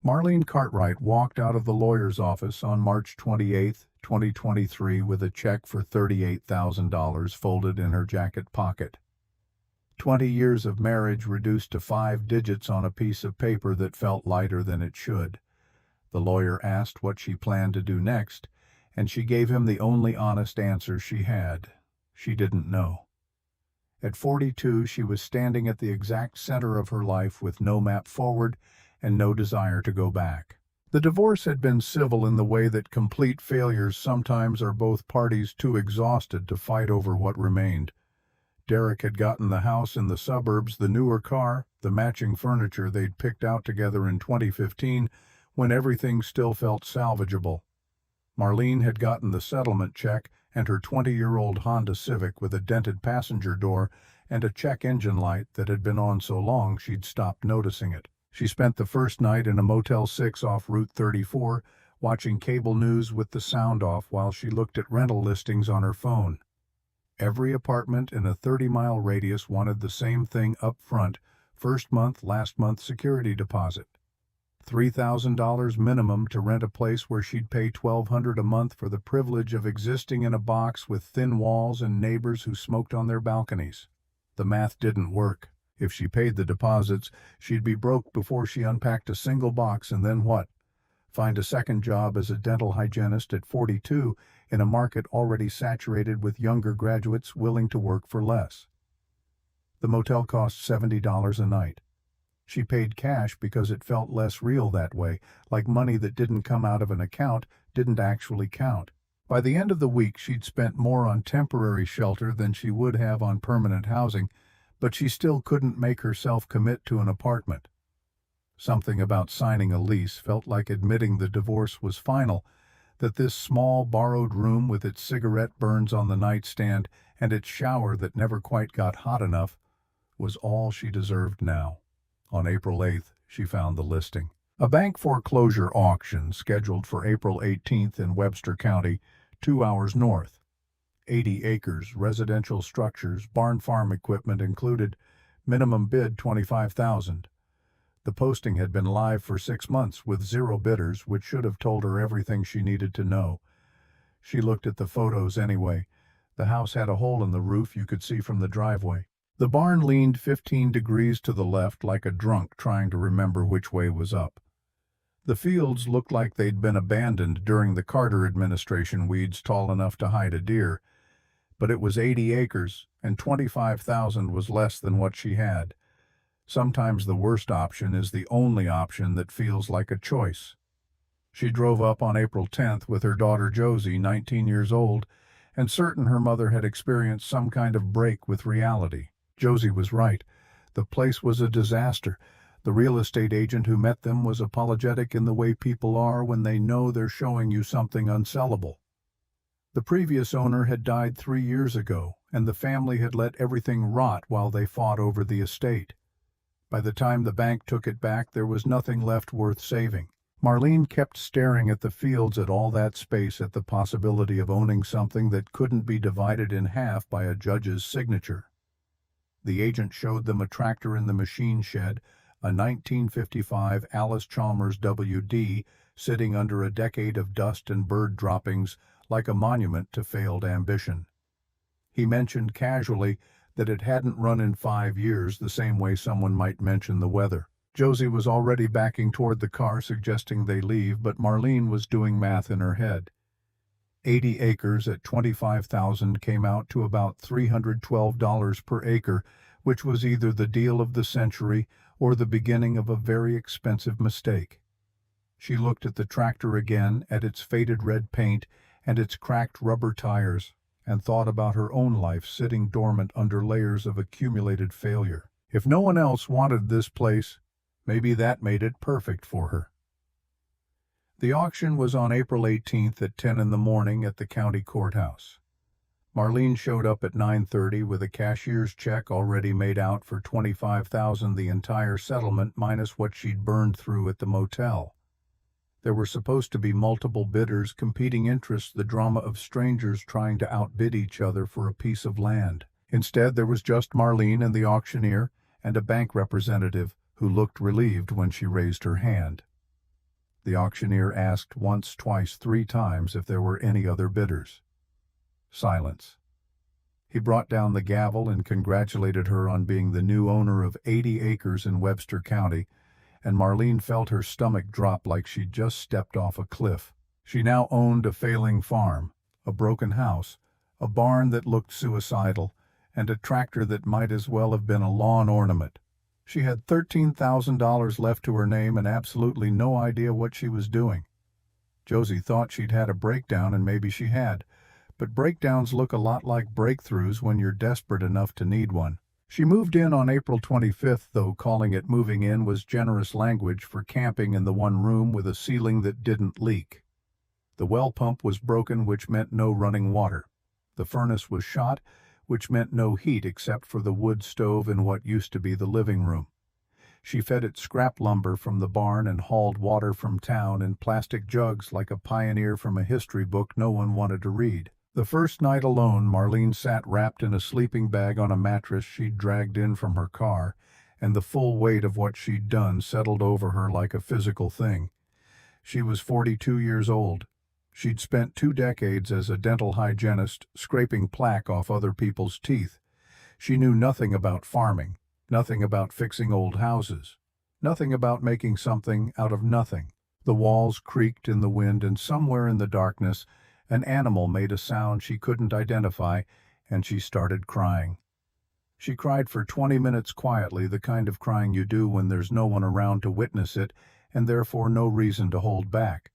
Marlene Cartwright walked out of the lawyer's office on March 28, 2023 with a check for $38,000 folded in her jacket pocket. 20 years of marriage reduced to 5 digits on a piece of paper that felt lighter than it should. The lawyer asked what she planned to do next, and she gave him the only honest answer she had. She didn't know. At 42, she was standing at the exact center of her life with no map forward and no desire to go back. The divorce had been civil in the way that complete failures sometimes are both parties too exhausted to fight over what remained. Derek had gotten the house in the suburbs, the newer car, the matching furniture they'd picked out together in 2015 when everything still felt salvageable. Marlene had gotten the settlement check and her 20-year-old Honda Civic with a dented passenger door and a check engine light that had been on so long she'd stopped noticing it. She spent the first night in a Motel 6 off Route 34, watching cable news with the sound off while she looked at rental listings on her phone. Every apartment in a 30-mile radius wanted the same thing up front: first month, last month security deposit. $3,000 minimum to rent a place where she'd pay $1,200 a month for the privilege of existing in a box with thin walls and neighbors who smoked on their balconies. The math didn't work. If she paid the deposits, she'd be broke before she unpacked a single box, and then what? Find a second job as a dental hygienist at 42 in a market already saturated with younger graduates willing to work for less. The motel cost $70 a night. She paid cash because it felt less real that way, like money that didn't come out of an account didn't actually count. By the end of the week, she'd spent more on temporary shelter than she would have on permanent housing, but she still couldn't make herself commit to an apartment. Something about signing a lease felt like admitting the divorce was final, that this small borrowed room with its cigarette burns on the nightstand and its shower that never quite got hot enough was all she deserved now. On April 8th, she found the listing. A bank foreclosure auction scheduled for April 18th in Webster County, 2 hours north. 80 acres, residential structures, barn farm equipment included, minimum bid $25,000. The posting had been live for 6 months with 0 bidders, which should have told her everything she needed to know. She looked at the photos anyway. The house had a hole in the roof you could see from the driveway. The barn leaned 15 degrees to the left like a drunk trying to remember which way was up. The fields looked like they'd been abandoned during the Carter administration, weeds tall enough to hide a deer. But it was 80 acres, and $25,000 was less than what she had. Sometimes the worst option is the only option that feels like a choice. She drove up on April 10th with her daughter Josie, 19 years old, and certain her mother had experienced some kind of break with reality. Josie was right. The place was a disaster. The real estate agent who met them was apologetic in the way people are when they know they're showing you something unsellable. The previous owner had died 3 years ago, and the family had let everything rot while they fought over the estate. By the time the bank took it back, there was nothing left worth saving. Marlene kept staring at the fields, at all that space, at the possibility of owning something that couldn't be divided in half by a judge's signature. The agent showed them a tractor in the machine shed, a 1955 Alice Chalmers WD sitting under a decade of dust and bird droppings like a monument to failed ambition. He mentioned casually that it hadn't run in 5 years, the same way someone might mention the weather. Josie was already backing toward the car, suggesting they leave, but Marlene was doing math in her head. 80 acres at $25,000 came out to about $312 per acre, which was either the deal of the century or the beginning of a very expensive mistake. She looked at the tractor again, at its faded red paint and its cracked rubber tires, and thought about her own life sitting dormant under layers of accumulated failure. If no one else wanted this place, maybe that made it perfect for her. The auction was on April 18th at 10 in the morning at the county courthouse. Marlene showed up at 9:30 with a cashier's check already made out for $25,000, the entire settlement minus what she'd burned through at the motel. There were supposed to be multiple bidders, competing interests, the drama of strangers trying to outbid each other for a piece of land. Instead, there was just Marlene and the auctioneer and a bank representative who looked relieved when she raised her hand. The auctioneer asked once, twice, 3 times if there were any other bidders. Silence. He brought down the gavel and congratulated her on being the new owner of 80 acres in Webster County, and Marlene felt her stomach drop like she'd just stepped off a cliff. She now owned a failing farm, a broken house, a barn that looked suicidal, and a tractor that might as well have been a lawn ornament. She had $13,000 left to her name and absolutely no idea what she was doing. Josie thought she'd had a breakdown, and maybe she had, but breakdowns look a lot like breakthroughs when you're desperate enough to need one. She moved in on April 25th, though calling it moving in was generous language for camping in the one room with a ceiling that didn't leak. The well pump was broken, which meant no running water. The furnace was shot, which meant no heat except for the wood stove in what used to be the living room. She fed it scrap lumber from the barn and hauled water from town in plastic jugs like a pioneer from a history book no one wanted to read. The first night alone, Marlene sat wrapped in a sleeping bag on a mattress she'd dragged in from her car, and the full weight of what she'd done settled over her like a physical thing. She was 42 years old. She'd spent 2 decades as a dental hygienist, scraping plaque off other people's teeth. She knew nothing about farming, nothing about fixing old houses, nothing about making something out of nothing. The walls creaked in the wind, and somewhere in the darkness, an animal made a sound she couldn't identify, and she started crying. She cried for 20 minutes quietly, the kind of crying you do when there's no one around to witness it, and therefore no reason to hold back.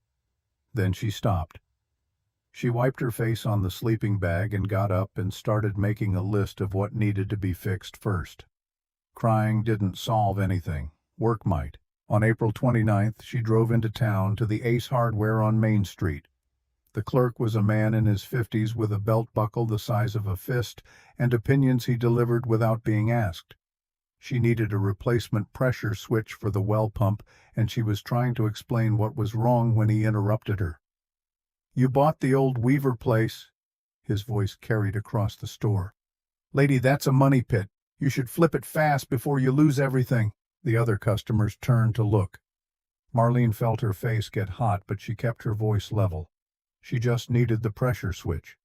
Then she stopped. She wiped her face on the sleeping bag and got up and started making a list of what needed to be fixed first. Crying didn't solve anything. Work might. On April 29th, she drove into town to the Ace Hardware on Main Street. The clerk was a man in his 50s with a belt buckle the size of a fist and opinions he delivered without being asked. She needed a replacement pressure switch for the well pump, and she was trying to explain what was wrong when he interrupted her. "You bought the old Weaver place?" His voice carried across the store. "Lady, that's a money pit. You should flip it fast before you lose everything." The other customers turned to look. Marlene felt her face get hot, but she kept her voice level. She just needed the pressure switch.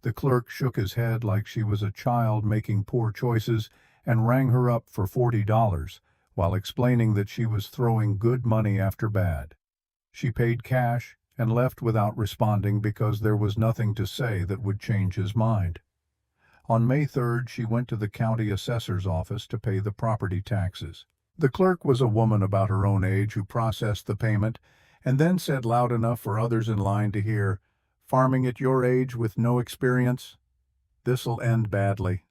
The clerk shook his head like she was a child making poor choices and rang her up for $40, while explaining that she was throwing good money after bad. She paid cash and left without responding because there was nothing to say that would change his mind. On May 3rd, she went to the county assessor's office to pay the property taxes. The clerk was a woman about her own age who processed the payment and then said loud enough for others in line to hear, "Farming at your age with no experience? This'll end badly."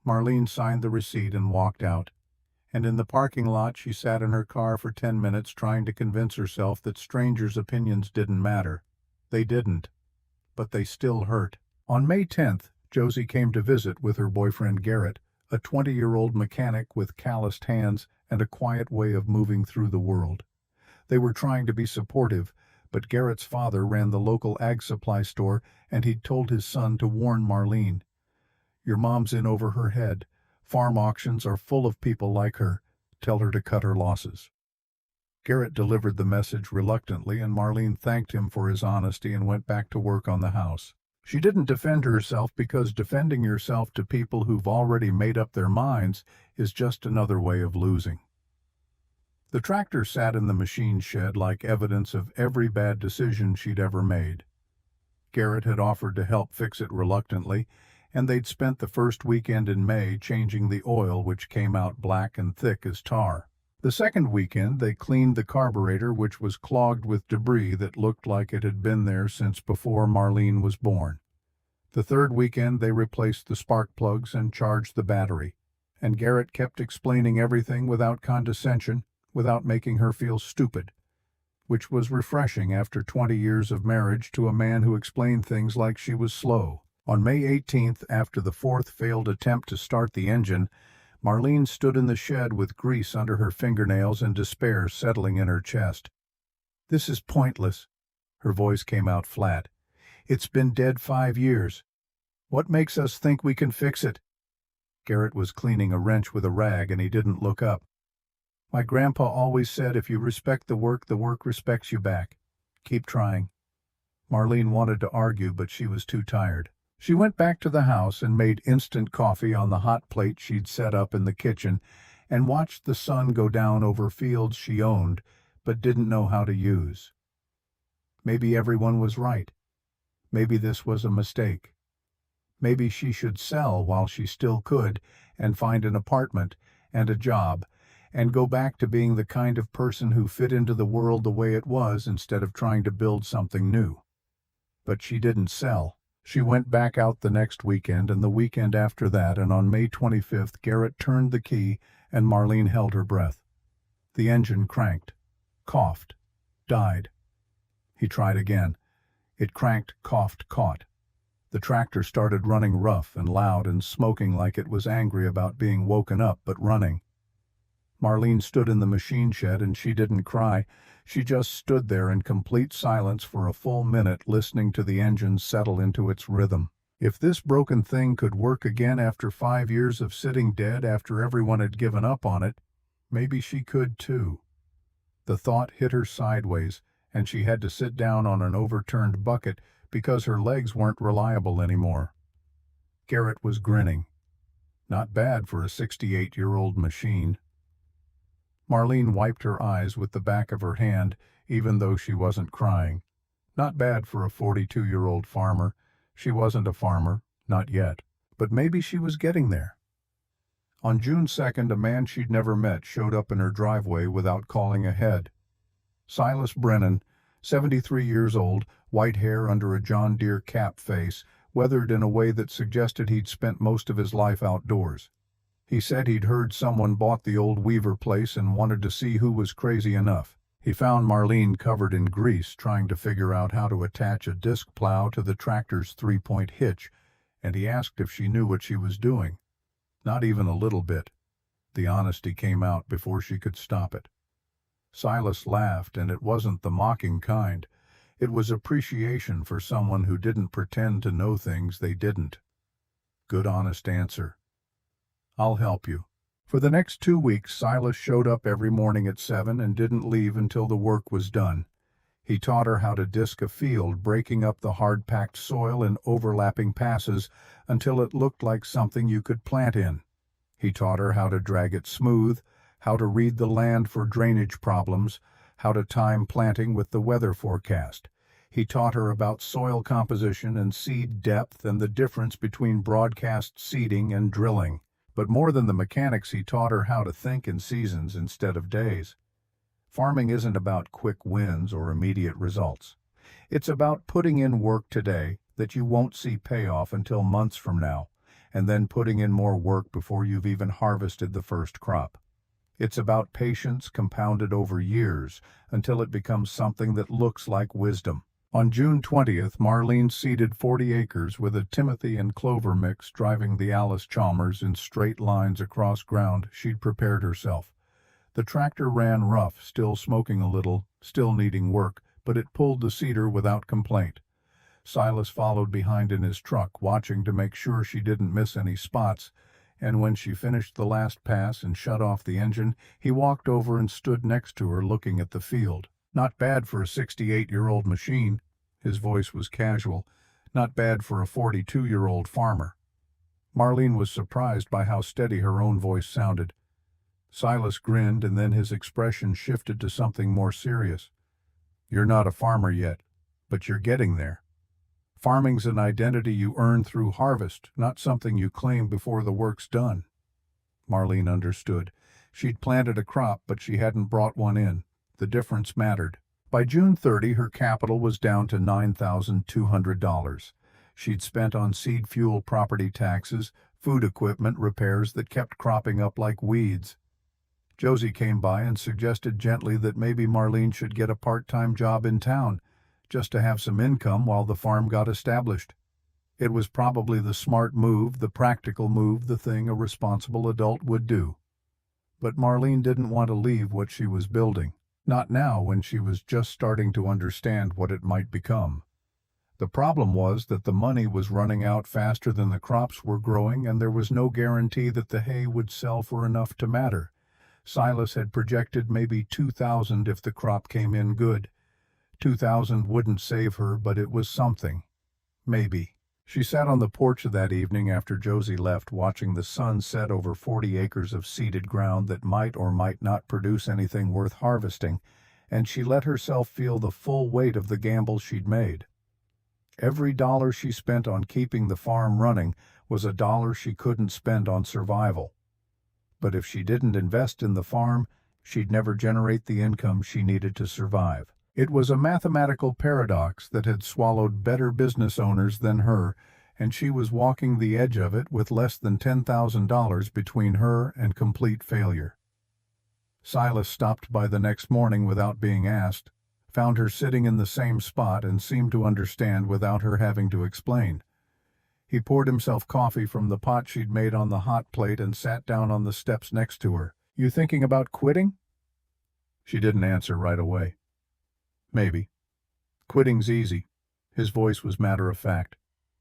Marlene signed the receipt and walked out. And in the parking lot, she sat in her car for 10 minutes trying to convince herself that strangers' opinions didn't matter. They didn't, but they still hurt. On May 10th, Josie came to visit with her boyfriend Garrett, a 20-year-old mechanic with calloused hands and a quiet way of moving through the world. They were trying to be supportive, but Garrett's father ran the local ag supply store, and he'd told his son to warn Marlene. "Your mom's in over her head. Farm auctions are full of people like her. Tell her to cut her losses." Garrett delivered the message reluctantly, and Marlene thanked him for his honesty and went back to work on the house. She didn't defend herself because defending yourself to people who've already made up their minds is just another way of losing. The tractor sat in the machine shed like evidence of every bad decision she'd ever made. Garrett had offered to help fix it reluctantly, and they'd spent the first weekend in May changing the oil, which came out black and thick as tar. The second weekend, they cleaned the carburetor, which was clogged with debris that looked like it had been there since before Marlene was born. The third weekend, they replaced the spark plugs and charged the battery. And Garrett kept explaining everything without condescension, without making her feel stupid, which was refreshing after 20 years of marriage to a man who explained things like she was slow. On May 18th, after the fourth failed attempt to start the engine, Marlene stood in the shed with grease under her fingernails and despair settling in her chest. "This is pointless." Her voice came out flat. "It's been dead 5 years. What makes us think we can fix it?" Garrett was cleaning a wrench with a rag, and he didn't look up. My grandpa always said if you respect the work respects you back. Keep trying. Marlene wanted to argue, but she was too tired. She went back to the house and made instant coffee on the hot plate she'd set up in the kitchen and watched the sun go down over fields she owned but didn't know how to use. Maybe everyone was right. Maybe this was a mistake. Maybe she should sell while she still could and find an apartment and a job and go back to being the kind of person who fit into the world the way it was instead of trying to build something new. But she didn't sell. She went back out the next weekend and the weekend after that, and on May 25th, Garrett turned the key and Marlene held her breath. The engine cranked, coughed, died. He tried again. It cranked, coughed, caught. The tractor started running rough and loud and smoking like it was angry about being woken up but running. Marlene stood in the machine shed and she didn't cry. She just stood there in complete silence for a full minute listening to the engine settle into its rhythm. If this broken thing could work again after 5 years of sitting dead after everyone had given up on it, maybe she could too. The thought hit her sideways, and she had to sit down on an overturned bucket because her legs weren't reliable anymore. Garrett was grinning. Not bad for a 68-year-old machine. Marlene wiped her eyes with the back of her hand, even though she wasn't crying. Not bad for a 42-year-old farmer. She wasn't a farmer, not yet, but maybe she was getting there. On June 2nd, a man she'd never met showed up in her driveway without calling ahead. Silas Brennan, 73 years old, white hair under a John Deere cap face, weathered in a way that suggested he'd spent most of his life outdoors. He said he'd heard someone bought the old Weaver place and wanted to see who was crazy enough. He found Marlene covered in grease trying to figure out how to attach a disc plow to the tractor's 3-point hitch, and he asked if she knew what she was doing. Not even a little bit. The honesty came out before she could stop it. Silas laughed, and it wasn't the mocking kind. It was appreciation for someone who didn't pretend to know things they didn't. Good, honest answer. I'll help you. For the next 2 weeks, Silas showed up every morning at 7 and didn't leave until the work was done. He taught her how to disc a field, breaking up the hard-packed soil in overlapping passes until it looked like something you could plant in. He taught her how to drag it smooth, how to read the land for drainage problems, how to time planting with the weather forecast. He taught her about soil composition and seed depth and the difference between broadcast seeding and drilling. But more than the mechanics, he taught her how to think in seasons instead of days. Farming isn't about quick wins or immediate results. It's about putting in work today that you won't see payoff until months from now, and then putting in more work before you've even harvested the first crop. It's about patience compounded over years until it becomes something that looks like wisdom. On June 20th, Marlene seeded 40 acres with a Timothy and clover mix, driving the Alice Chalmers in straight lines across ground she'd prepared herself. The tractor ran rough, still smoking a little, still needing work, but it pulled the seeder without complaint. Silas followed behind in his truck, watching to make sure she didn't miss any spots, and when she finished the last pass and shut off the engine, he walked over and stood next to her looking at the field. Not bad for a 68-year-old machine. His voice was casual. Not bad for a 42-year-old farmer. Marlene was surprised by how steady her own voice sounded. Silas grinned, and then his expression shifted to something more serious. You're not a farmer yet, but you're getting there. Farming's an identity you earn through harvest, not something you claim before the work's done. Marlene understood. She'd planted a crop, but she hadn't brought one in. The difference mattered. By June 30, her capital was down to $9,200. She'd spent on seed fuel, property taxes, food equipment repairs that kept cropping up like weeds. Josie came by and suggested gently that maybe Marlene should get a part-time job in town, just to have some income while the farm got established. It was probably the smart move, the practical move, the thing a responsible adult would do. But Marlene didn't want to leave what she was building. Not now, when she was just starting to understand what it might become. The problem was that the money was running out faster than the crops were growing, and there was no guarantee that the hay would sell for enough to matter. Silas had projected maybe 2,000 if the crop came in good. 2,000 wouldn't save her, but it was something. Maybe. She sat on the porch that evening after Josie left, watching the sun set over 40 acres of seeded ground that might or might not produce anything worth harvesting, and she let herself feel the full weight of the gamble she'd made. Every dollar she spent on keeping the farm running was a dollar she couldn't spend on survival. But if she didn't invest in the farm, she'd never generate the income she needed to survive. It was a mathematical paradox that had swallowed better business owners than her, and she was walking the edge of it with less than $10,000 between her and complete failure. Silas stopped by the next morning without being asked, found her sitting in the same spot, and seemed to understand without her having to explain. He poured himself coffee from the pot she'd made on the hot plate and sat down on the steps next to her. "You thinking about quitting?" She didn't answer right away. "Maybe. Quitting's easy." His voice was matter-of-fact.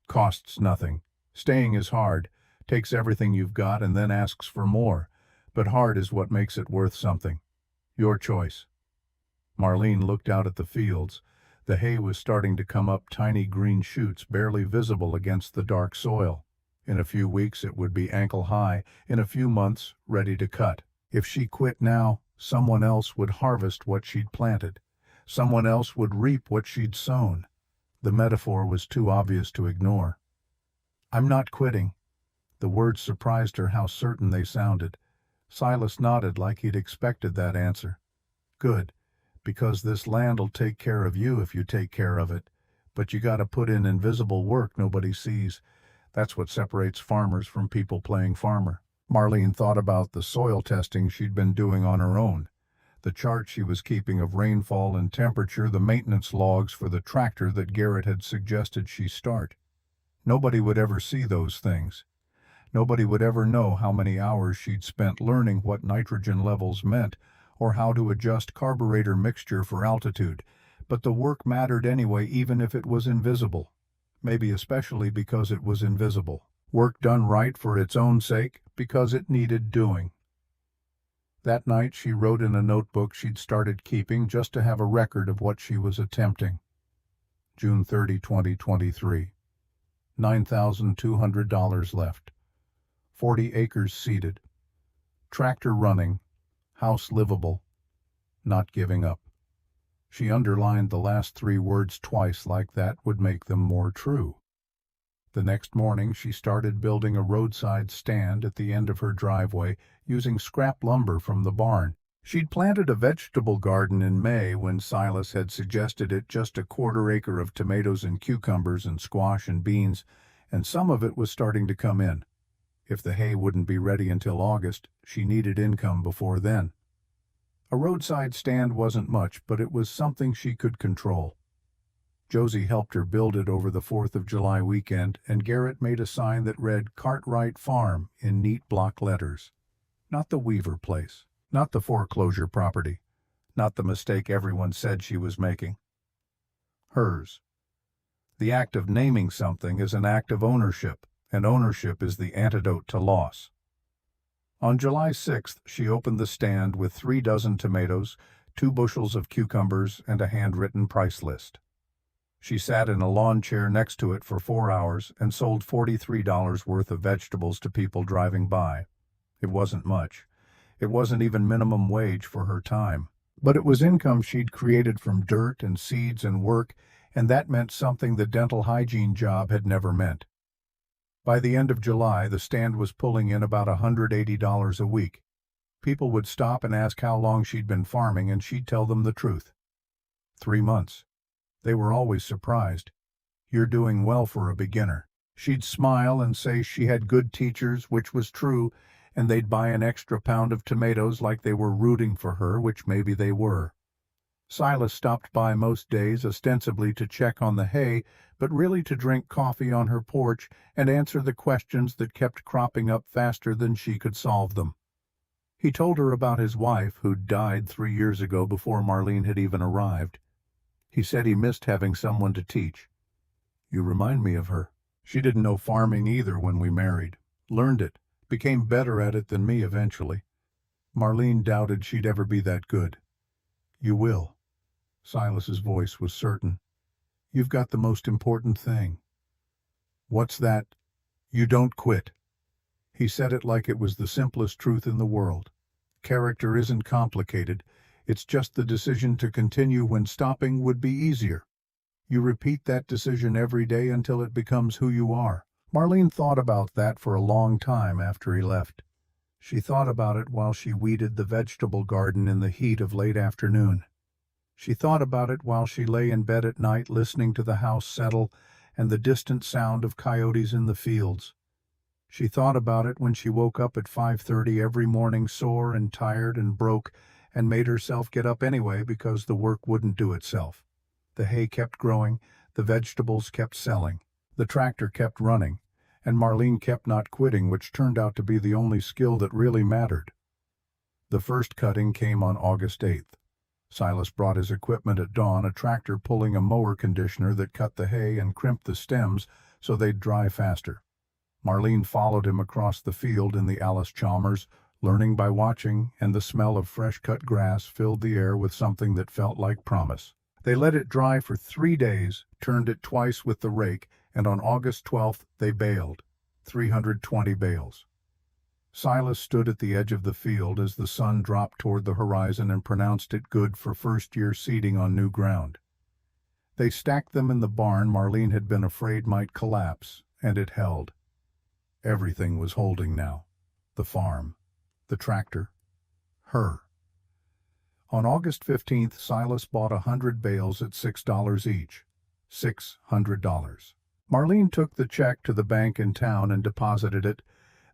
"Costs nothing. Staying is hard, takes everything you've got and then asks for more. But hard is what makes it worth something. Your choice." Marlene looked out at the fields. The hay was starting to come up, tiny green shoots barely visible against the dark soil. In a few weeks it would be ankle-high, in a few months ready to cut. If she quit now, someone else would harvest what she'd planted. Someone else would reap what she'd sown. The metaphor was too obvious to ignore. "I'm not quitting." The words surprised her how certain they sounded. Silas nodded like he'd expected that answer. "Good, because this land'll take care of you if you take care of it. But you gotta put in invisible work nobody sees. That's what separates farmers from people playing farmer." Marlene thought about the soil testing she'd been doing on her own. The chart she was keeping of rainfall and temperature, the maintenance logs for the tractor that Garrett had suggested she start. Nobody would ever see those things. Nobody would ever know how many hours she'd spent learning what nitrogen levels meant or how to adjust carburetor mixture for altitude. But the work mattered anyway, even if it was invisible. Maybe especially because it was invisible. Work done right for its own sake, because it needed doing. That night she wrote in a notebook she'd started keeping just to have a record of what she was attempting. June 30, 2023. $9,200 left. 40 acres seeded. Tractor running. House livable. Not giving up. She underlined the last 3 words twice, like that would make them more true. The next morning she started building a roadside stand at the end of her driveway using scrap lumber from the barn. She'd planted a vegetable garden in May when Silas had suggested it, just a 1/4 acre of tomatoes and cucumbers and squash and beans, and some of it was starting to come in. If the hay wouldn't be ready until August, she needed income before then. A roadside stand wasn't much, but it was something she could control. Josie helped her build it over the 4th of July weekend, and Garrett made a sign that read Cartwright Farm in neat block letters. Not the Weaver place, not the foreclosure property, not the mistake everyone said she was making. Hers. The act of naming something is an act of ownership, and ownership is the antidote to loss. On July 6th, she opened the stand with 3 dozen tomatoes, 2 bushels of cucumbers, and a handwritten price list. She sat in a lawn chair next to it for 4 hours and sold $43 worth of vegetables to people driving by. It wasn't much. It wasn't even minimum wage for her time. But it was income she'd created from dirt and seeds and work, and that meant something the dental hygiene job had never meant. By the end of July, the stand was pulling in about $180 a week. People would stop and ask how long she'd been farming, and she'd tell them the truth. 3 months. They were always surprised. "You're doing well for a beginner." She'd smile and say she had good teachers, which was true, and they'd buy an extra pound of tomatoes like they were rooting for her, which maybe they were. Silas stopped by most days, ostensibly to check on the hay, but really to drink coffee on her porch and answer the questions that kept cropping up faster than she could solve them. He told her about his wife, who'd died 3 years ago before Marlene had even arrived. He said he missed having someone to teach. "You remind me of her. She didn't know farming either when we married. Learned it. Became better at it than me eventually. Marlene doubted she'd ever be that good. "You will." Silas's voice was certain. "You've got the most important thing." "What's that?" "You don't quit." He said it like it was the simplest truth in the world. Character isn't complicated. It's just the decision to continue when stopping would be easier. You repeat that decision every day until it becomes who you are. Marlene thought about that for a long time after he left. She thought about it while she weeded the vegetable garden in the heat of late afternoon. She thought about it while she lay in bed at night listening to the house settle and the distant sound of coyotes in the fields. She thought about it when she woke up at 5:30 every morning sore and tired and broke and made herself get up anyway because the work wouldn't do itself. The hay kept growing, the vegetables kept selling, the tractor kept running, and Marlene kept not quitting, which turned out to be the only skill that really mattered. The first cutting came on August 8th. Silas brought his equipment at dawn, a tractor pulling a mower conditioner that cut the hay and crimped the stems so they'd dry faster. Marlene followed him across the field in the Alice Chalmers, learning by watching, and the smell of fresh-cut grass filled the air with something that felt like promise. They let it dry for 3 days, turned it twice with the rake, and on August 12th they baled. 320 bales. Silas stood at the edge of the field as the sun dropped toward the horizon and pronounced it good for first-year seeding on new ground. They stacked them in the barn Marlene had been afraid might collapse, and it held. Everything was holding now. The farm, the tractor, her. On August 15th, Silas bought 100 bales at $6 each. $600. Marlene took the check to the bank in town and deposited it,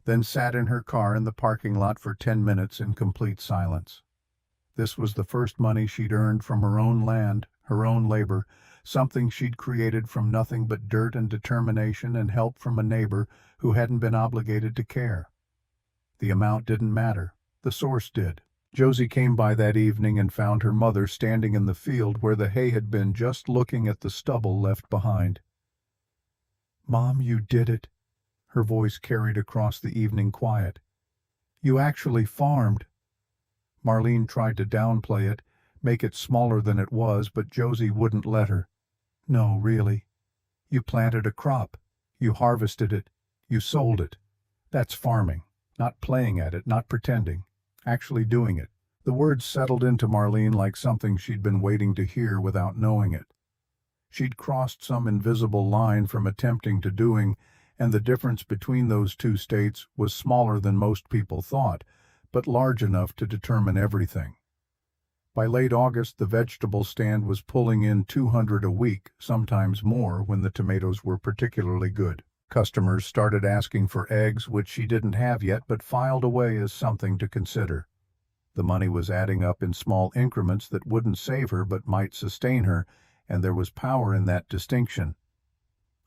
then sat in her car in the parking lot for 10 minutes in complete silence. This was the first money she'd earned from her own land, her own labor, something she'd created from nothing but dirt and determination and help from a neighbor who hadn't been obligated to care. The amount didn't matter. The source did. Josie came by that evening and found her mother standing in the field where the hay had been, just looking at the stubble left behind. "Mom, you did it." Her voice carried across the evening quiet. "You actually farmed." Marlene tried to downplay it, make it smaller than it was, but Josie wouldn't let her. "No, really. You planted a crop. You harvested it. You sold it. That's farming. Not playing at it, not pretending. Actually doing it." The words settled into Marlene like something she'd been waiting to hear without knowing it. She'd crossed some invisible line from attempting to doing, and the difference between those two states was smaller than most people thought, but large enough to determine everything. By late August, the vegetable stand was pulling in 200 a week, sometimes more when the tomatoes were particularly good. Customers started asking for eggs, which she didn't have yet, but filed away as something to consider. The money was adding up in small increments that wouldn't save her but might sustain her, and there was power in that distinction.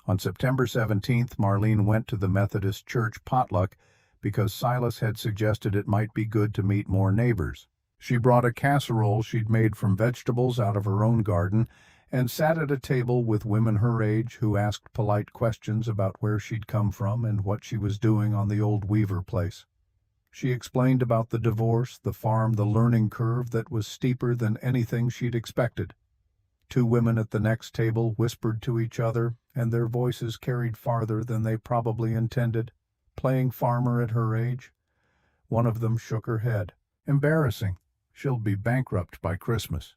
On September 17th, Marlene went to the Methodist Church potluck because Silas had suggested it might be good to meet more neighbors. She brought a casserole she'd made from vegetables out of her own garden and sat at a table with women her age who asked polite questions about where she'd come from and what she was doing on the old Weaver place. She explained about the divorce, the farm, the learning curve that was steeper than anything she'd expected. 2 women at the next table whispered to each other, and their voices carried farther than they probably intended. Playing farmer at her age? One of them shook her head. "Embarrassing. She'll be bankrupt by Christmas."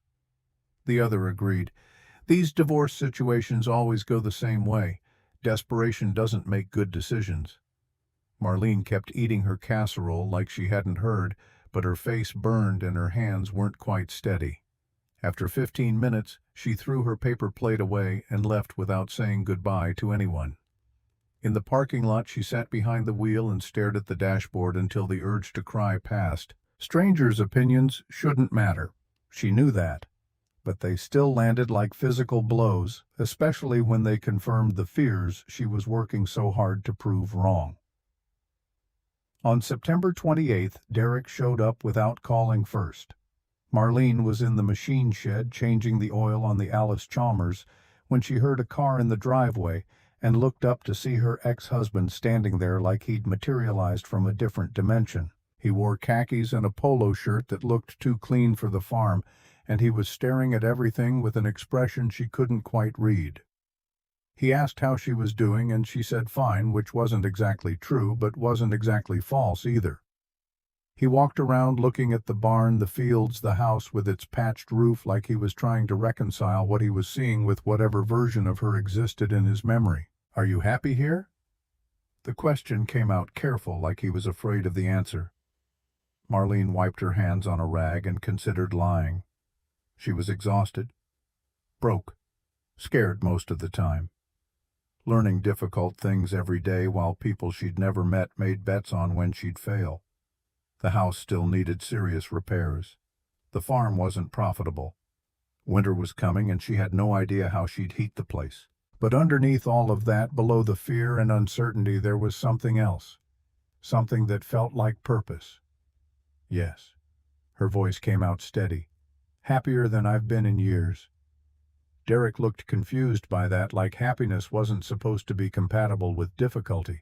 The other agreed. "These divorce situations always go the same way. Desperation doesn't make good decisions." Marlene kept eating her casserole like she hadn't heard, but her face burned and her hands weren't quite steady. After 15 minutes, she threw her paper plate away and left without saying goodbye to anyone. In the parking lot, she sat behind the wheel and stared at the dashboard until the urge to cry passed. Strangers' opinions shouldn't matter. She knew that. But they still landed like physical blows, especially when they confirmed the fears she was working so hard to prove wrong. On September 28th, Derek showed up without calling first. Marlene was in the machine shed changing the oil on the Alice Chalmers when she heard a car in the driveway and looked up to see her ex-husband standing there like he'd materialized from a different dimension. He wore khakis and a polo shirt that looked too clean for the farm, and he was staring at everything with an expression she couldn't quite read. He asked how she was doing, and she said fine, which wasn't exactly true, but wasn't exactly false either. He walked around looking at the barn, the fields, the house with its patched roof, like he was trying to reconcile what he was seeing with whatever version of her existed in his memory. "Are you happy here?" The question came out careful, like he was afraid of the answer. Marlene wiped her hands on a rag and considered lying. She was exhausted, broke, scared most of the time. Learning difficult things every day while people she'd never met made bets on when she'd fail. The house still needed serious repairs. The farm wasn't profitable. Winter was coming and she had no idea how she'd heat the place. But underneath all of that, below the fear and uncertainty, there was something else. Something that felt like purpose. Yes. Her voice came out steady. Happier than I've been in years. Derek looked confused by that, like happiness wasn't supposed to be compatible with difficulty.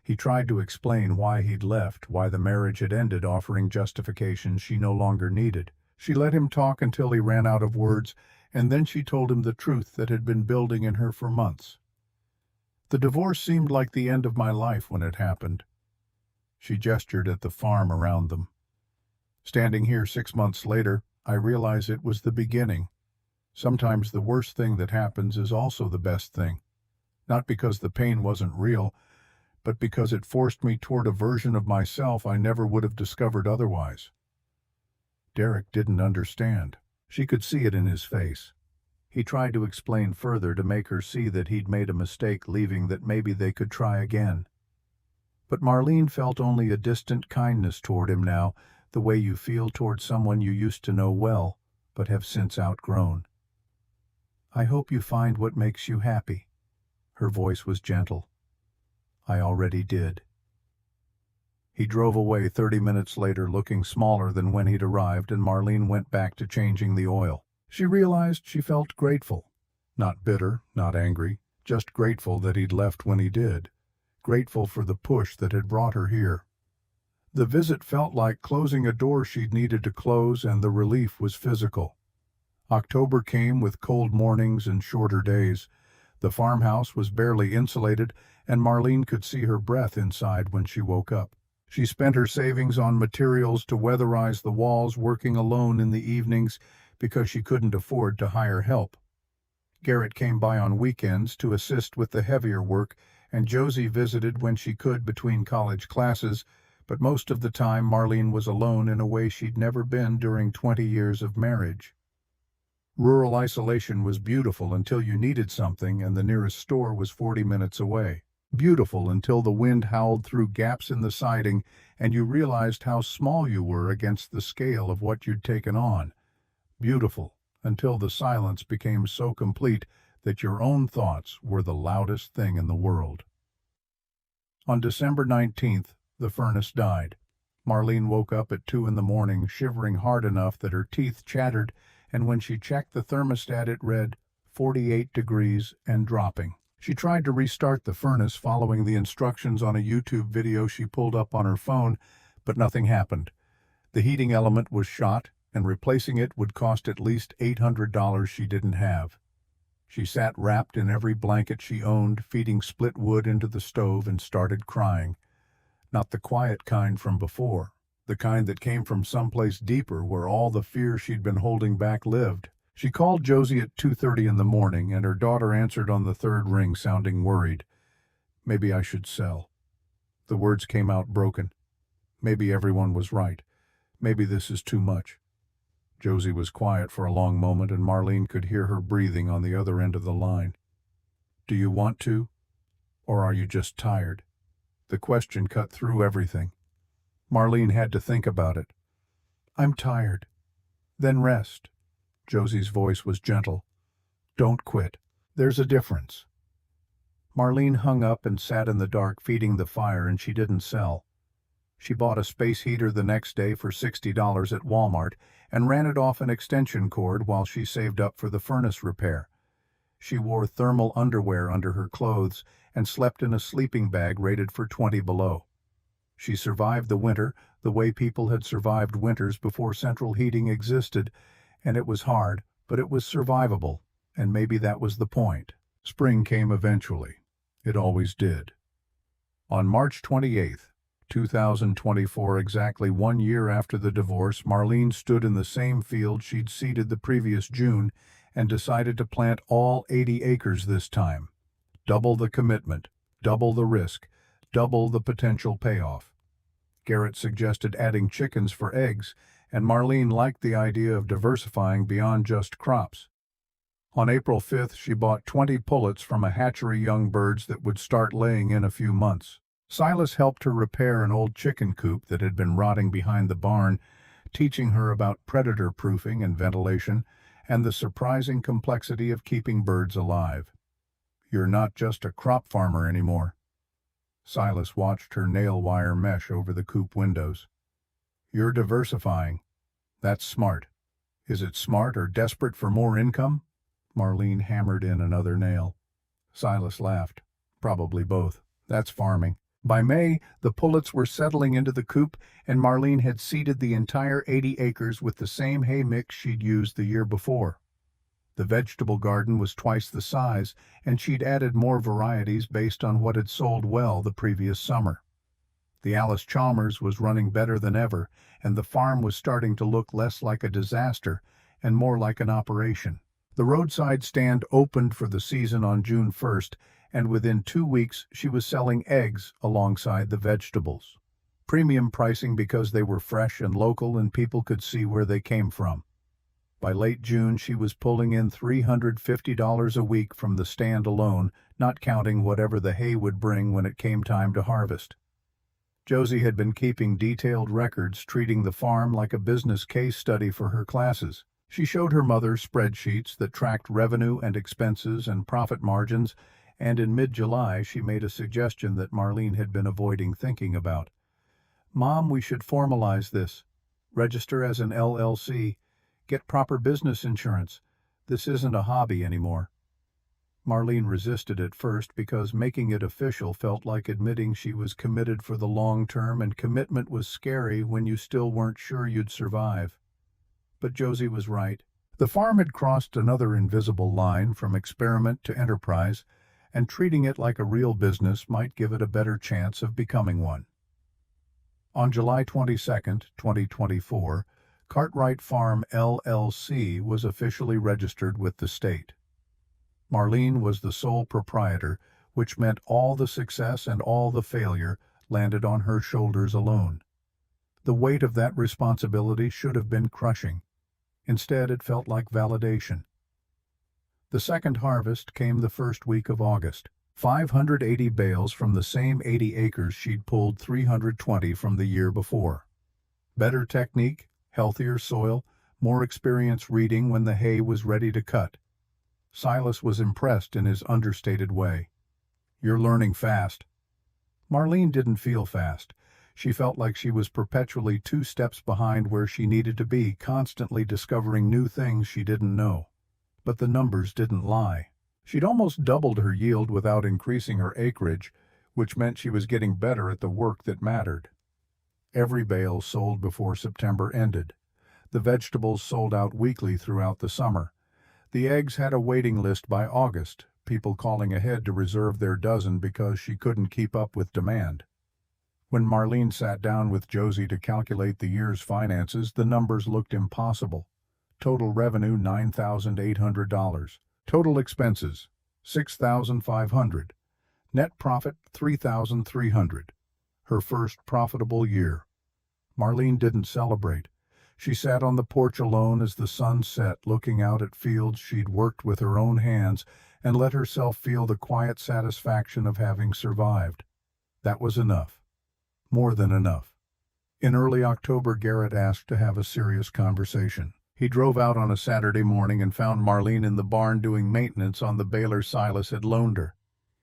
He tried to explain why he'd left, why the marriage had ended, offering justifications she no longer needed. She let him talk until he ran out of words, and then she told him the truth that had been building in her for months. "The divorce seemed like the end of my life when it happened." She gestured at the farm around them. "Standing here 6 months later, I realize it was the beginning. Sometimes the worst thing that happens is also the best thing. Not because the pain wasn't real, but because it forced me toward a version of myself I never would have discovered otherwise." Derek didn't understand. She could see it in his face. He tried to explain further to make her see that he'd made a mistake leaving, that maybe they could try again. But Marlene felt only a distant kindness toward him now, the way you feel toward someone you used to know well, but have since outgrown. "I hope you find what makes you happy." Her voice was gentle. "I already did." He drove away 30 minutes later, looking smaller than when he'd arrived, and Marlene went back to changing the oil. She realized she felt grateful. Not bitter, not angry, just grateful that he'd left when he did. Grateful for the push that had brought her here. The visit felt like closing a door she'd needed to close, and the relief was physical. October came with cold mornings and shorter days. The farmhouse was barely insulated, and Marlene could see her breath inside when she woke up. She spent her savings on materials to weatherize the walls, working alone in the evenings because she couldn't afford to hire help. Garrett came by on weekends to assist with the heavier work, and Josie visited when she could between college classes, but most of the time Marlene was alone in a way she'd never been during 20 years of marriage. Rural isolation was beautiful until you needed something and the nearest store was 40 minutes away. Beautiful until the wind howled through gaps in the siding and you realized how small you were against the scale of what you'd taken on. Beautiful until the silence became so complete that your own thoughts were the loudest thing in the world. On December 19th, the furnace died. Marlene woke up at 2 in the morning, shivering hard enough that her teeth chattered, and when she checked the thermostat it read 48 degrees and dropping. She tried to restart the furnace, following the instructions on a YouTube video she pulled up on her phone, but nothing happened. The heating element was shot, and replacing it would cost at least $800 she didn't have. She sat wrapped in every blanket she owned, feeding split wood into the stove, and started crying. Not the quiet kind from before, the kind that came from someplace deeper where all the fear she'd been holding back lived. She called Josie at 2:30 in the morning, and her daughter answered on the third ring, sounding worried. "Maybe I should sell." The words came out broken. Maybe everyone was right. Maybe this is too much. Josie was quiet for a long moment, and Marlene could hear her breathing on the other end of the line. "Do you want to? Or are you just tired?" The question cut through everything. Marlene had to think about it. "I'm tired." "Then rest." Josie's voice was gentle. "Don't quit. There's a difference." Marlene hung up and sat in the dark feeding the fire, and she didn't sell. She bought a space heater the next day for $60 at Walmart and ran it off an extension cord while she saved up for the furnace repair. She wore thermal underwear under her clothes and slept in a sleeping bag rated for 20 below. She survived the winter the way people had survived winters before central heating existed, and it was hard, but it was survivable, and maybe that was the point. Spring came eventually. It always did. On March 28th, 2024, exactly 1 year after the divorce, Marlene stood in the same field she'd seeded the previous June and decided to plant all 80 acres this time. Double the commitment, double the risk, double the potential payoff. Garrett suggested adding chickens for eggs, and Marlene liked the idea of diversifying beyond just crops. On April 5th, she bought 20 pullets from a hatchery young birds that would start laying in a few months. Silas helped her repair an old chicken coop that had been rotting behind the barn, teaching her about predator proofing and ventilation and the surprising complexity of keeping birds alive. "You're not just a crop farmer anymore." Silas watched her nail wire mesh over the coop windows. "You're diversifying. That's smart." "Is it smart or desperate for more income?" Marlene hammered in another nail. Silas laughed. "Probably both. That's farming." By May, the pullets were settling into the coop, and Marlene had seeded the entire 80 acres with the same hay mix she'd used the year before. The vegetable garden was twice the size, and she'd added more varieties based on what had sold well the previous summer. The Alice Chalmers was running better than ever, and the farm was starting to look less like a disaster and more like an operation. The roadside stand opened for the season on June 1st, and within 2 weeks she was selling eggs alongside the vegetables. Premium pricing because they were fresh and local and people could see where they came from. By late June, she was pulling in $350 a week from the stand alone, not counting whatever the hay would bring when it came time to harvest. Josie had been keeping detailed records, treating the farm like a business case study for her classes. She showed her mother spreadsheets that tracked revenue and expenses and profit margins, and in mid-July she made a suggestion that Marlene had been avoiding thinking about. "Mom, we should formalize this. Register as an LLC. Get proper business insurance. This isn't a hobby anymore." Marlene resisted at first because making it official felt like admitting she was committed for the long term, and commitment was scary when you still weren't sure you'd survive. But Josie was right. The farm had crossed another invisible line from experiment to enterprise, and treating it like a real business might give it a better chance of becoming one. On July 22, 2024, Cartwright Farm LLC was officially registered with the state. Marlene was the sole proprietor, which meant all the success and all the failure landed on her shoulders alone. The weight of that responsibility should have been crushing. Instead, it felt like validation. The second harvest came the first week of August. 580 bales from the same 80 acres she'd pulled 320 from the year before. Better technique, healthier soil, more experience reading when the hay was ready to cut. Silas was impressed in his understated way. "You're learning fast." Marlene didn't feel fast. She felt like she was perpetually 2 steps behind where she needed to be, constantly discovering new things she didn't know. But the numbers didn't lie. She'd almost doubled her yield without increasing her acreage, which meant she was getting better at the work that mattered. Every bale sold before September ended. The vegetables sold out weekly throughout the summer. The eggs had a waiting list by August, people calling ahead to reserve their dozen because she couldn't keep up with demand. When Marlene sat down with Josie to calculate the year's finances, the numbers looked impossible. Total revenue $9,800. Total expenses $6,500. Net profit $3,300. Her first profitable year. Marlene didn't celebrate. She sat on the porch alone as the sun set, looking out at fields she'd worked with her own hands, and let herself feel the quiet satisfaction of having survived. That was enough. More than enough. In early October, Garrett asked to have a serious conversation. He drove out on a Saturday morning and found Marlene in the barn doing maintenance on the baler Silas had loaned her.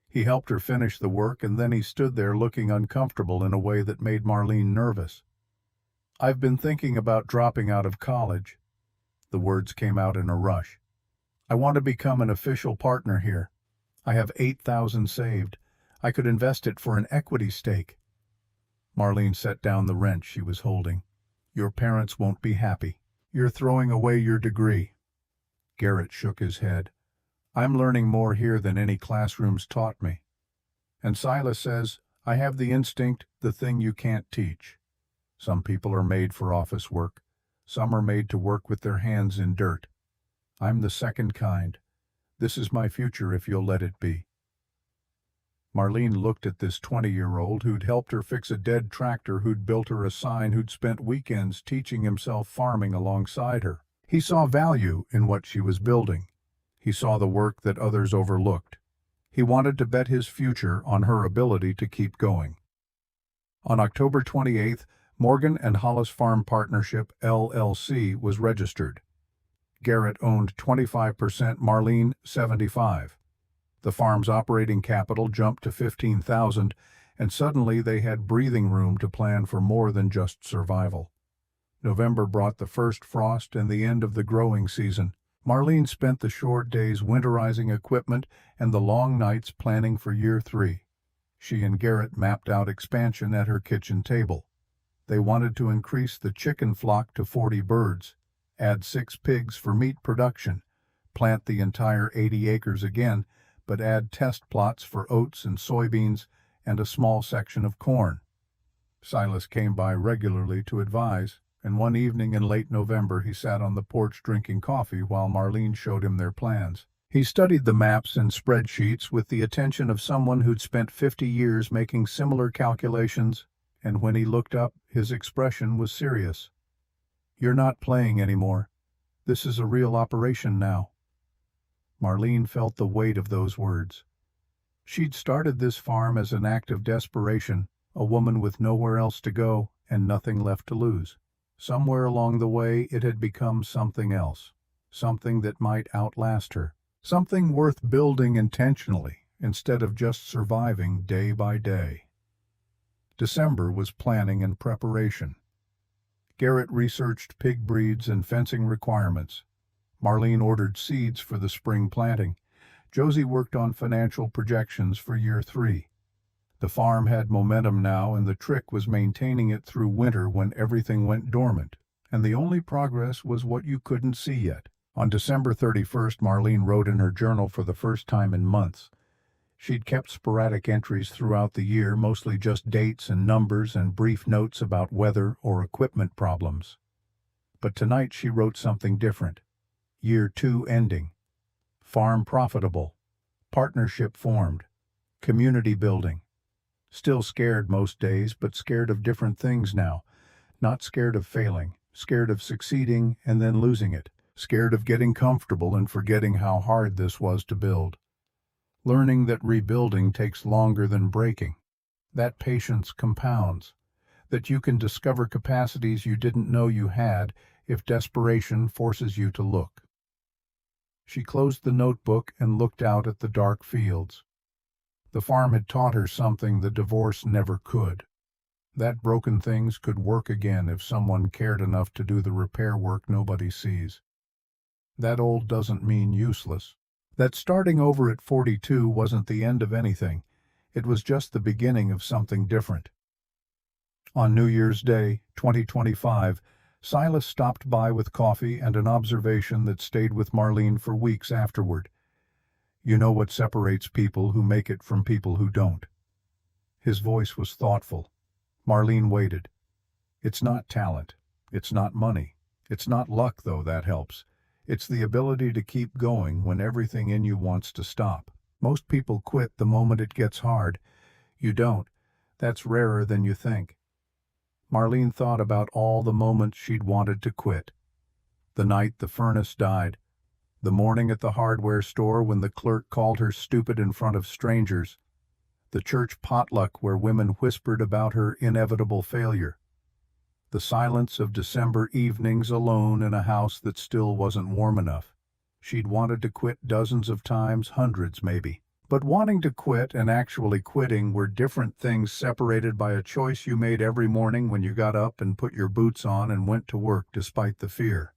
He helped her finish the work, and then he stood there looking uncomfortable in a way that made Marlene nervous. "I've been thinking about dropping out of college." The words came out in a rush. "I want to become an official partner here. I have $8,000 saved. I could invest it for an equity stake." Marlene set down the wrench she was holding. Your parents won't be happy. You're throwing away your degree. Garrett shook his head. I'm learning more here than any classrooms taught me. And Silas says, I have the instinct, the thing you can't teach. Some people are made for office work. Some are made to work with their hands in dirt. I'm the second kind. This is my future if you'll let it be. Marlene looked at this 20-year-old who'd helped her fix a dead tractor, who'd built her a sign, who'd spent weekends teaching himself farming alongside her. He saw value in what she was building. He saw the work that others overlooked. He wanted to bet his future on her ability to keep going. On October 28th, Morgan and Hollis Farm Partnership, LLC, was registered. Garrett owned 25%, Marlene 75%. The farm's operating capital jumped to $15,000, and suddenly they had breathing room to plan for more than just survival. November brought the first frost and the end of the growing season. Marlene spent the short days winterizing equipment and the long nights planning for year 3. She and Garrett mapped out expansion at her kitchen table. They wanted to increase the chicken flock to 40 birds, add 6 pigs for meat production, plant the entire 80 acres again, but add test plots for oats and soybeans and a small section of corn. Silas came by regularly to advise, and one evening in late November he sat on the porch drinking coffee while Marlene showed him their plans. He studied the maps and spreadsheets with the attention of someone who'd spent 50 years making similar calculations, and when he looked up, his expression was serious. You're not playing anymore. This is a real operation now. Marlene felt the weight of those words. She'd started this farm as an act of desperation, a woman with nowhere else to go and nothing left to lose. Somewhere along the way it had become something else, something that might outlast her, something worth building intentionally instead of just surviving day by day. December was planning and preparation. Garrett researched pig breeds and fencing requirements. Marlene ordered seeds for the spring planting. Josie worked on financial projections for year 3. The farm had momentum now, and the trick was maintaining it through winter when everything went dormant, and the only progress was what you couldn't see yet. On December 31st, Marlene wrote in her journal for the first time in months. She'd kept sporadic entries throughout the year, mostly just dates and numbers and brief notes about weather or equipment problems. But tonight she wrote something different. Year 2 ending. Farm profitable. Partnership formed. Community building. Still scared most days, but scared of different things now. Not scared of failing, scared of succeeding and then losing it. Scared of getting comfortable and forgetting how hard this was to build. Learning that rebuilding takes longer than breaking. That patience compounds. That you can discover capacities you didn't know you had if desperation forces you to look. She closed the notebook and looked out at the dark fields. The farm had taught her something the divorce never could. That broken things could work again if someone cared enough to do the repair work nobody sees. That old doesn't mean useless. That starting over at 42 wasn't the end of anything. It was just the beginning of something different. On New Year's Day, 2025, Silas stopped by with coffee and an observation that stayed with Marlene for weeks afterward. You know what separates people who make it from people who don't. His voice was thoughtful. Marlene waited. It's not talent. It's not money. It's not luck, though that helps. It's the ability to keep going when everything in you wants to stop. Most people quit the moment it gets hard. You don't. That's rarer than you think. Marlene thought about all the moments she'd wanted to quit. The night the furnace died. The morning at the hardware store when the clerk called her stupid in front of strangers. The church potluck where women whispered about her inevitable failure. The silence of December evenings alone in a house that still wasn't warm enough. She'd wanted to quit dozens of times, hundreds maybe. But wanting to quit and actually quitting were different things, separated by a choice you made every morning when you got up and put your boots on and went to work despite the fear.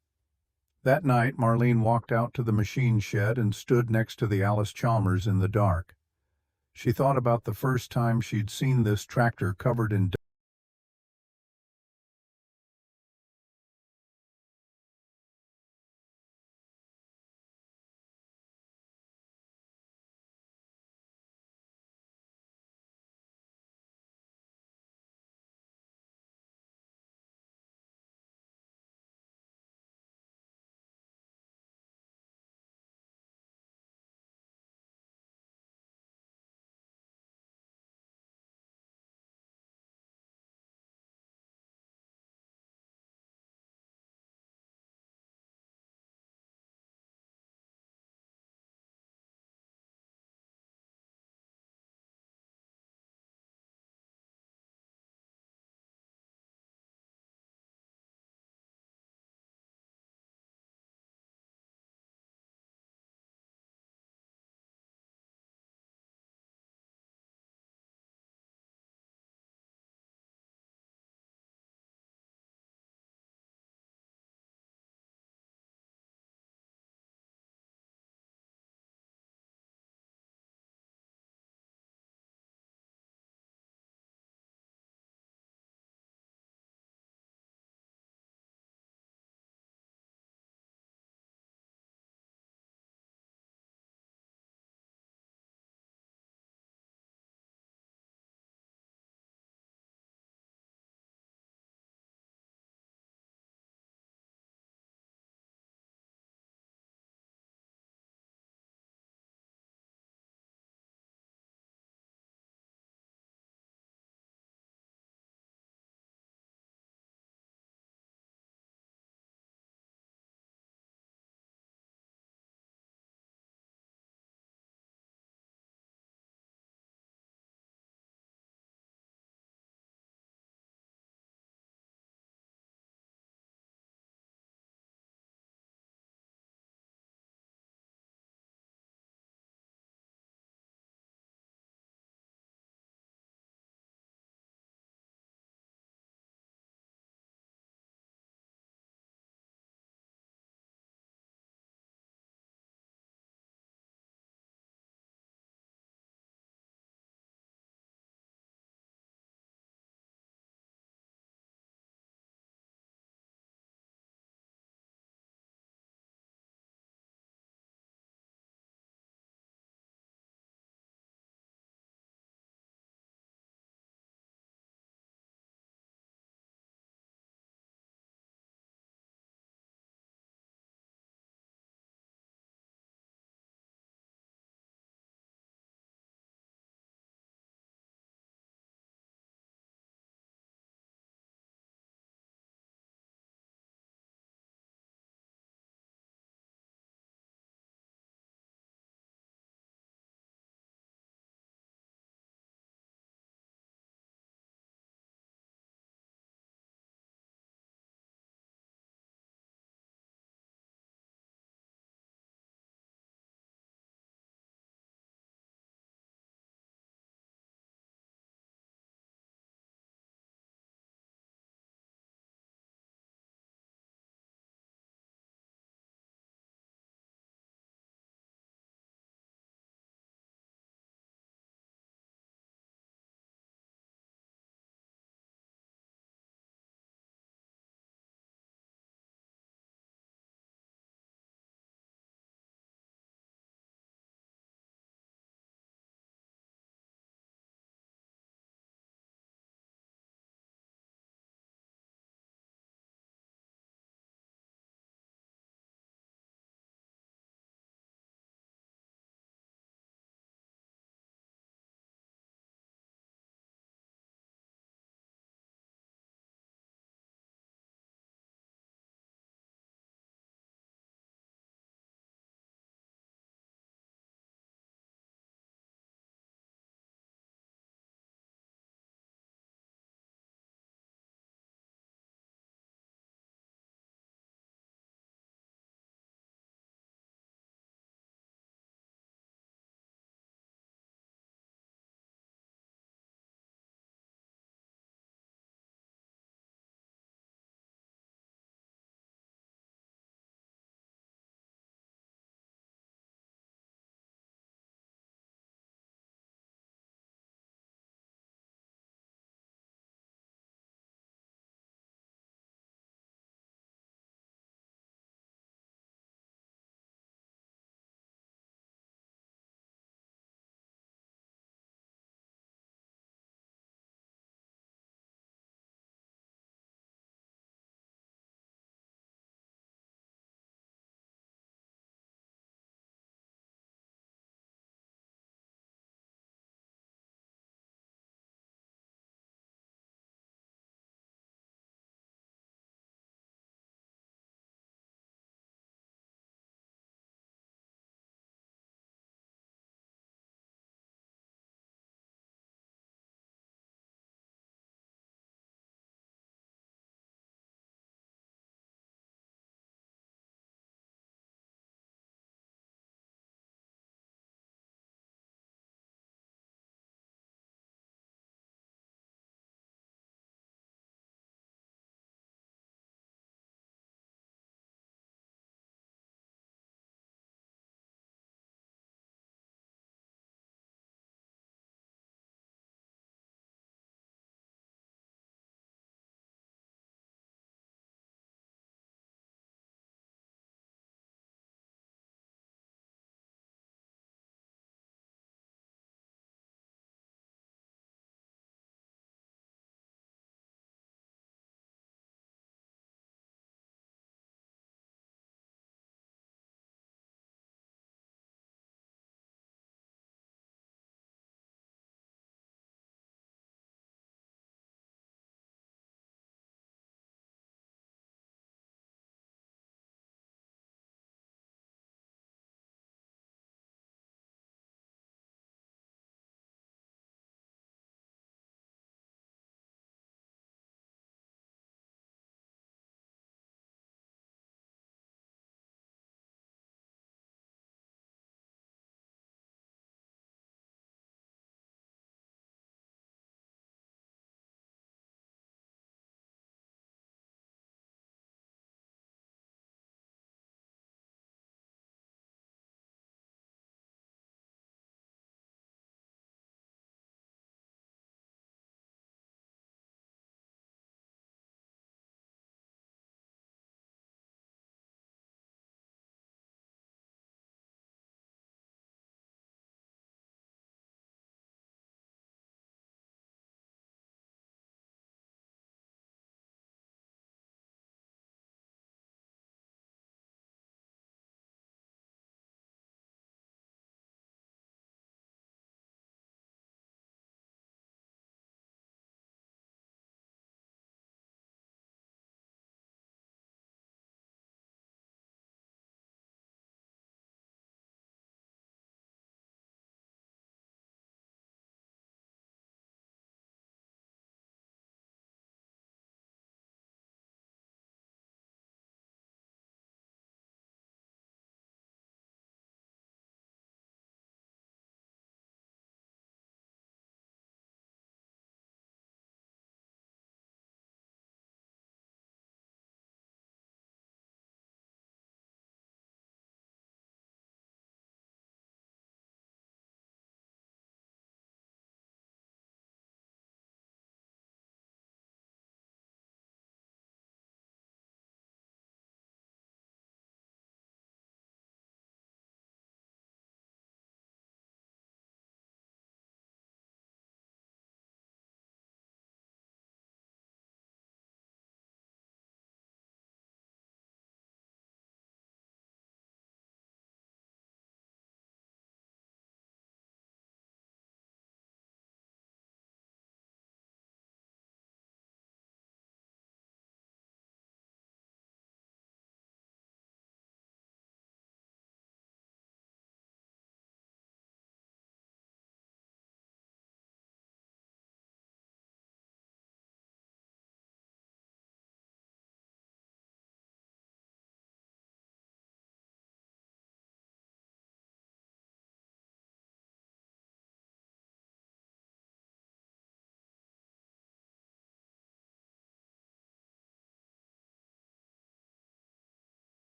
That night, Marlene walked out to the machine shed and stood next to the Alice Chalmers in the dark. She thought about the first time she'd seen this tractor covered in